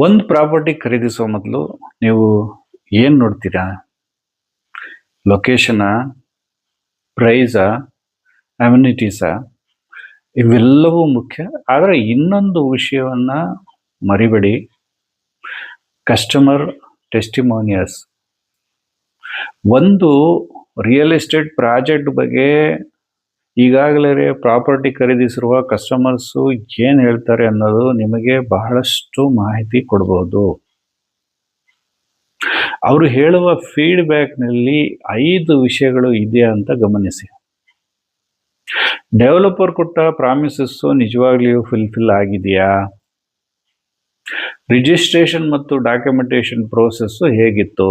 ಒಂದು ಪ್ರಾಪರ್ಟಿ ಖರೀದಿಸುವ ಮೊದಲು ನೀವು ಏನು ನೋಡ್ತೀರಾ? ಲೊಕೇಶನಾ, ಪ್ರೈಸಾ, ಅಮ್ಯುನಿಟೀಸಾ? ಇವೆಲ್ಲವೂ ಮುಖ್ಯ. ಆದರೆ ಇನ್ನೊಂದು ವಿಷಯವನ್ನ ಮರಿಬೇಡಿ, ಕಸ್ಟಮರ್ ಟೆಸ್ಟಿಮೋನಿಯಲ್ಸ್. ಒಂದು ರಿಯಲ್ ಎಸ್ಟೇಟ್ ಪ್ರಾಜೆಕ್ಟ್ ಬಗ್ಗೆ ಈಗಾಗಲೇ ಪ್ರಾಪರ್ಟಿ ಖರೀದಿಸಿರುವ ಕಸ್ಟಮರ್ಸು ಏನು ಹೇಳ್ತಾರೆ ಅನ್ನೋದು ನಿಮಗೆ ಬಹಳಷ್ಟು ಮಾಹಿತಿ ಕೊಡಬಹುದು. ಅವರು ಹೇಳುವ ಫೀಡ್ಬ್ಯಾಕ್ನಲ್ಲಿ 5 ವಿಷಯಗಳು ಇದೆಯಾ ಅಂತ ಗಮನಿಸಿ. ಡೆವಲಪರ್ ಕೊಟ್ಟ ಪ್ರಾಮಿಸಸ್ಸು ನಿಜವಾಗ್ಲಿಯೂ ಫುಲ್ಫಿಲ್ ಆಗಿದೆಯಾ? ರಿಜಿಸ್ಟ್ರೇಷನ್ ಮತ್ತು ಡಾಕ್ಯುಮೆಂಟೇಶನ್ ಪ್ರೋಸೆಸ್ಸು ಹೇಗಿತ್ತು?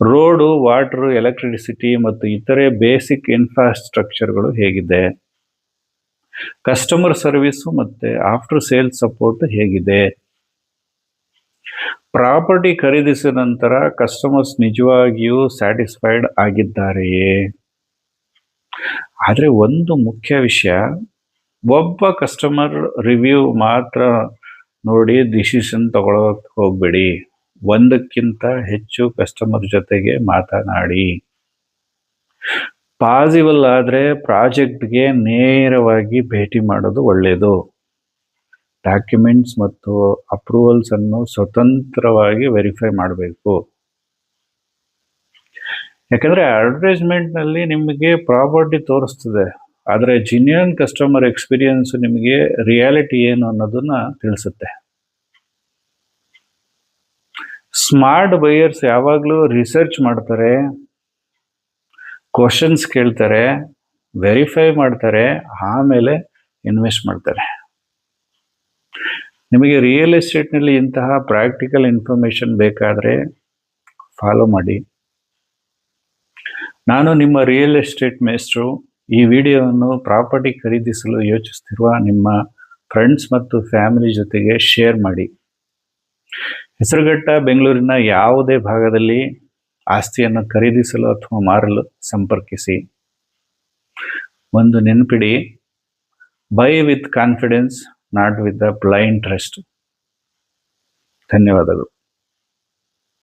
ರೋಡು, ವಾಟರ್, ಎಲೆಕ್ಟ್ರಿಸಿಟಿ ಮತ್ತು ಇತರೆ ಬೇಸಿಕ್ ಇನ್ಫ್ರಾಸ್ಟ್ರಕ್ಚರ್ಗಳು ಹೇಗಿದೆ? ಕಸ್ಟಮರ್ ಸರ್ವಿಸು ಮತ್ತು ಆಫ್ಟರ್ ಸೇಲ್ ಸಪೋರ್ಟ್ ಹೇಗಿದೆ? ಪ್ರಾಪರ್ಟಿ ಖರೀದಿಸಿದ ನಂತರ ಕಸ್ಟಮರ್ಸ್ ನಿಜವಾಗಿಯೂ ಸ್ಯಾಟಿಸ್ಫೈಡ್ ಆಗಿದ್ದಾರೆಯೇ? ಆದರೆ ಒಂದು ಮುಖ್ಯ ವಿಷಯ, ಒಬ್ಬ ಕಸ್ಟಮರ್ ರಿವ್ಯೂ ಮಾತ್ರ ನೋಡಿ ಡಿಸಿಷನ್ ತಗೊಳ್ಳೋಕೆ ಹೋಗಬೇಡಿ. ಒಂದಕ್ಕಿಂತ ಹೆಚ್ಚು ಕಸ್ಟಮರ್ ಜೊತೆಗೆ ಮಾತನಾಡಿ. ಪಾಸಿಬಲ್ ಆದರೆ ಪ್ರಾಜೆಕ್ಟ್ಗೆ ನೇರವಾಗಿ ಭೇಟಿ ಮಾಡೋದು ಒಳ್ಳೆಯದು. ಡಾಕ್ಯುಮೆಂಟ್ಸ್ ಮತ್ತು ಅಪ್ರೂವಲ್ಸ್ ಅನ್ನು ಸ್ವತಂತ್ರವಾಗಿ ವೆರಿಫೈ ಮಾಡಬೇಕು. ಯಾಕಂದ್ರೆ ಅಡ್ವರ್ಟೈಸ್ಮೆಂಟ್ನಲ್ಲಿ ನಿಮಗೆ ಪ್ರಾಪರ್ಟಿ ತೋರಿಸ್ತದೆ, ಆದರೆ ಜಿನ್ಯೂನ್ ಕಸ್ಟಮರ್ ಎಕ್ಸ್ಪೀರಿಯನ್ಸ್ ನಿಮಗೆ ರಿಯಾಲಿಟಿ ಏನು ಅನ್ನೋದನ್ನ ತಿಳಿಸುತ್ತೆ. ಸ್ಮಾರ್ಟ್ ಬೈಯರ್ಸ್ ಯಾವಾಗಲೂ ರಿಸರ್ಚ್ ಮಾಡ್ತಾರೆ, ಕ್ವಶನ್ಸ್ ಕೇಳ್ತಾರೆ, ವೆರಿಫೈ ಮಾಡ್ತಾರೆ, ಆಮೇಲೆ ಇನ್ವೆಸ್ಟ್ ಮಾಡ್ತಾರೆ. ನಿಮಗೆ ರಿಯಲ್ ಎಸ್ಟೇಟ್ನಲ್ಲಿ ಇಂತಹ ಪ್ರಾಕ್ಟಿಕಲ್ ಇನ್ಫಾರ್ಮೇಶನ್ ಬೇಕಾದರೆ ಫಾಲೋ ಮಾಡಿ. ನಾನು ನಿಮ್ಮ ರಿಯಲ್ ಎಸ್ಟೇಟ್ ಮೇಸ್ಟ್ರು. ಈ ವಿಡಿಯೋವನ್ನು ಪ್ರಾಪರ್ಟಿ ಖರೀದಿಸಲು ಯೋಚಿಸುತ್ತಿರುವ ನಿಮ್ಮ ಫ್ರೆಂಡ್ಸ್ ಮತ್ತು ಫ್ಯಾಮಿಲಿ ಜೊತೆಗೆ ಶೇರ್ ಮಾಡಿ. ಹೆಸರುಘಟ್ಟ, ಬೆಂಗಳೂರಿನ ಯಾವುದೇ ಭಾಗದಲ್ಲಿ ಆಸ್ತಿಯನ್ನು ಖರೀದಿಸಲು ಅಥವಾ ಮಾರಲು ಸಂಪರ್ಕಿಸಿ. ಒಂದು ನೆನಪಿಡಿ, by with confidence, not with the blind trust. ಧನ್ಯವಾದಗಳು.